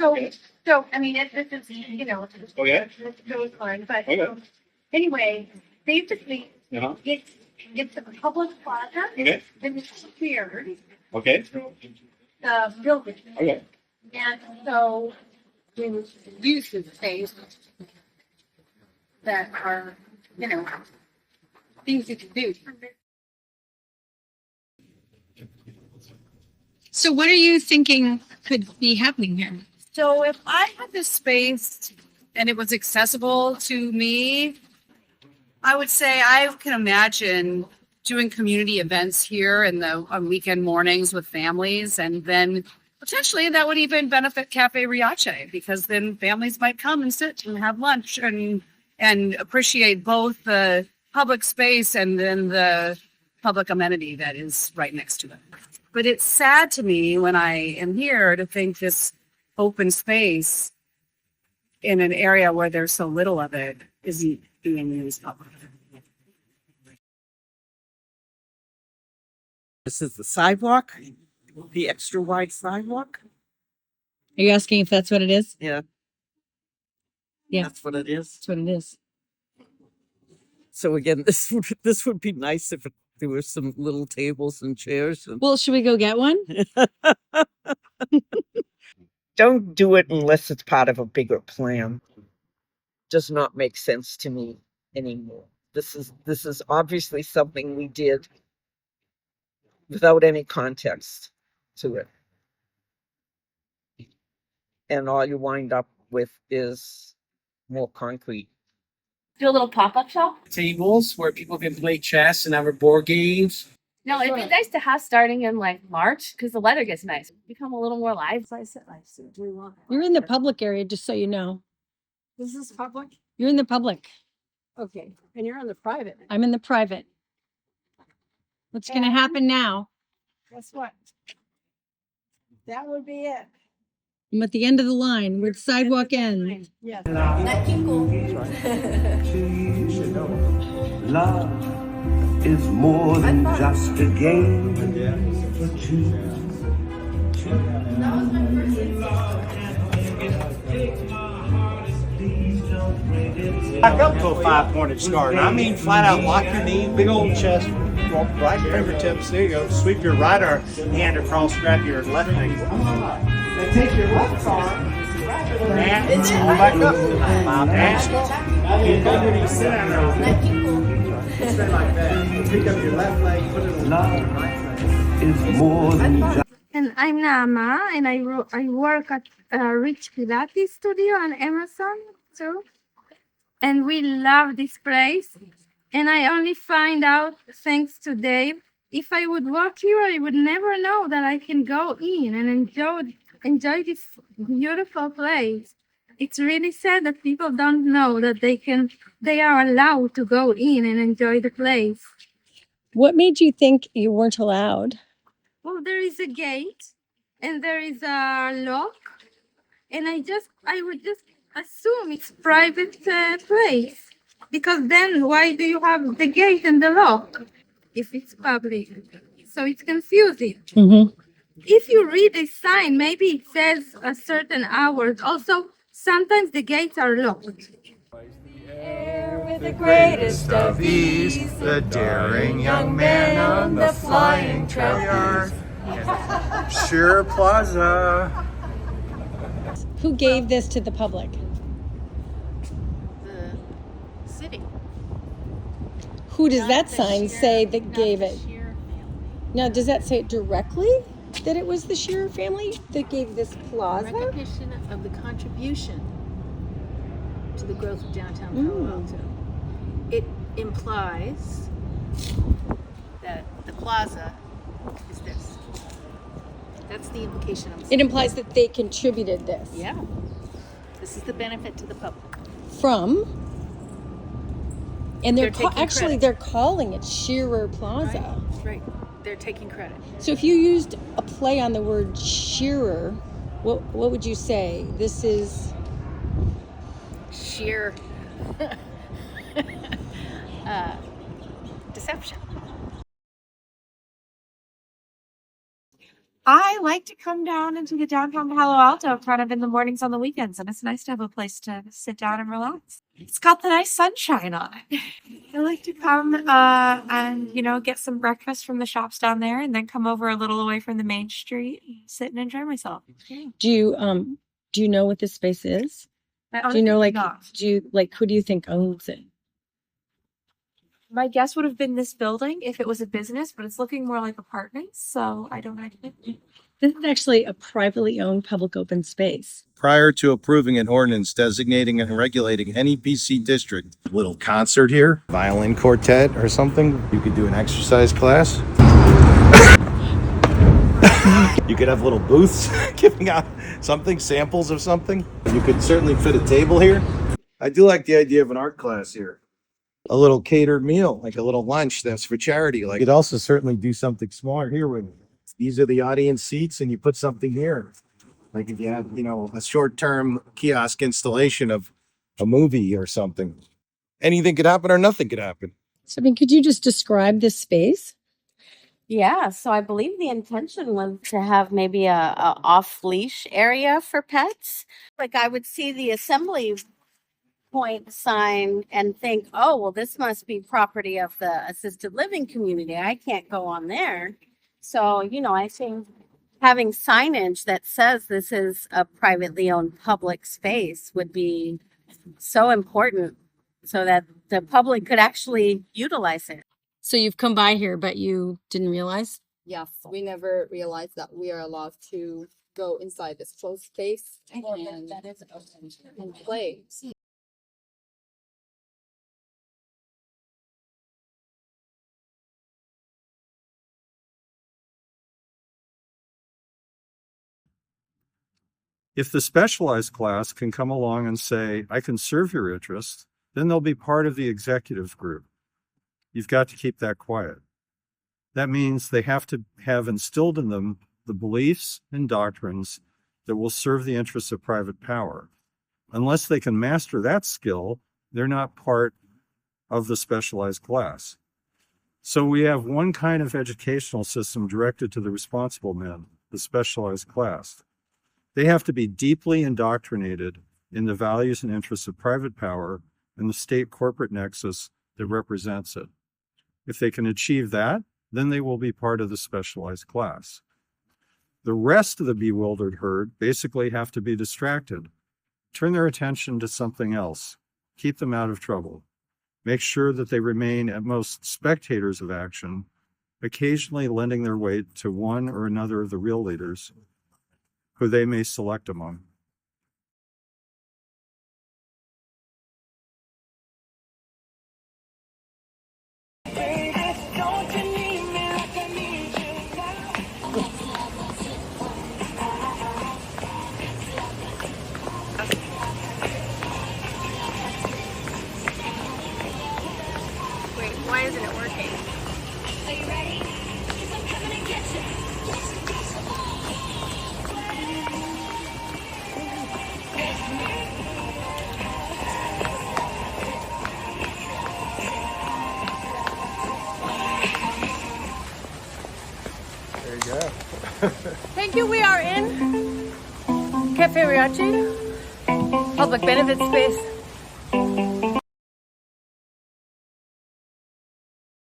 So, so I mean, this is, you know, Okay. it's really fun, but Okay. anyway, basically, Uh-huh. it's a public plaza. Okay. And it's shared, Okay. the building. Okay. And so we use the space that are, you know, things you can do. So what are you thinking could be happening here? So if I had this space and it was accessible to me, I would say I can imagine doing community events here on weekend mornings with families, and then potentially that would even benefit Cafe Riace, because then families might come and sit and have lunch and appreciate both the public space and then the public amenity that is right next to it. But it's sad to me when I am here to think this open space in an area where there's so little of it isn't being used publicly. This is the sidewalk, the extra wide sidewalk. Are you asking if that's what it is? Yeah. Yeah. That's what it is. That's what it is. So again, this would be nice if there were some little tables and chairs. And... Well, should we go get one? Don't do it unless it's part of a bigger plan. Does not make sense to me anymore. This is obviously something we did without any context to it. And all you wind up with is more concrete. Do a little pop-up shop? Tables where people can play chess and have board games. No, it'd be nice to have starting in like March because the weather gets nice. Become a little more live. You're in the public area, just so you know. This is public? You're in the public. Okay, and you're on the private. I'm in the private. What's going to happen now? Guess what? That would be it. I'm at the end of the line where the sidewalk ends. Yes. Love is more than just a game for two. Back up to a 5-pointed scar. And I mean flat out lock your knee, big old chest, right fingertips. There you go. Sweep your right hand across, grab your left ankle. Then take your left arm and pull back up. And you go when you sit down there. Stay like that. Pick up your left leg, put it on your right leg. Is more than just And I'm Nama, and I work at Rich Pilates Studio on Amazon too. And we love this place. And I only find out thanks to Dave. If I would work here, I would never know that I can go in and enjoy this beautiful place. It's really sad that people don't know that they are allowed to go in and enjoy the place. What made you think you weren't allowed? Well, there is a gate and there is a lock, and I would just assume it's private place, because then why do you have the gate and the lock if it's public? So it's confusing. Mm-hmm. If you read a sign, maybe it says a certain hours. Also, sometimes the gates are locked. With the greatest of ease, the daring young man on the flying trapeze. Sure Plaza. Who gave this to the public? The city. Who does that sign say that gave it? Now, does that say it directly that it was the Shearer family that gave this plaza? Recognition of the contribution to the growth of downtown Palo Alto. It implies that the plaza is this. That's the implication I'm saying. It implies that they contributed this. Yeah. This is the benefit to the public. From? And they're taking actually credit. they're calling it Shearer Plaza. Right. They're taking credit. So if you used a play on the word Shearer, what would you say? This is Sheer deception. I like to come down into the downtown Palo Alto kind of in the mornings on the weekends, and it's nice to have a place to sit down and relax. It's got the nice sunshine on it. I like to come and, you know, get some breakfast from the shops down there and then come over a little away from the main street and sit and enjoy myself. Do you know what this space is? Do you know, like, who do you think owns it? My guess would have been this building if it was a business, but it's looking more like apartments, so I don't know. This is actually a privately owned public open space. Prior to approving an ordinance designating and regulating any PC district, a little concert here, violin quartet or something. You could do an exercise class. You could have little booths giving out something, samples of something. You could certainly fit a table here. I do like the idea of an art class here. A little catered meal, like a little lunch that's for charity. Like, you'd also certainly do something smart here when these are the audience seats and you put something here. Like if you have, you know, a short-term kiosk installation of a movie or something. Anything could happen or nothing could happen. So, I mean, could you just describe this space? Yeah, so I believe the intention was to have maybe a off-leash area for pets. Like I would see the assembly point sign and think, oh, well, this must be property of the assisted living community. I can't go on there. So, you know, I think having signage that says this is a privately owned public space would be so important so that the public could actually utilize it. So you've come by here, but you didn't realize? Yes, we never realized that we are allowed to go inside this closed space and play. If the specialized class can come along and say, I can serve your interest, then they'll be part of the executive group. You've got to keep that quiet. That means they have to have instilled in them the beliefs and doctrines that will serve the interests of private power. Unless they can master that skill, they're not part of the specialized class. So we have one kind of educational system directed to the responsible men, the specialized class. They have to be deeply indoctrinated in the values and interests of private power and the state corporate nexus that represents it. If they can achieve that, then they will be part of the specialized class. The rest of the bewildered herd basically have to be distracted. Turn their attention to something else. Keep them out of trouble. Make sure that they remain at most spectators of action, occasionally lending their weight to one or another of the real leaders who they may select among. Why isn't it working? Are you ready? 'Cause I'm coming to get you. There you go. Thank you. We are in Cafe Riachi, public benefit space.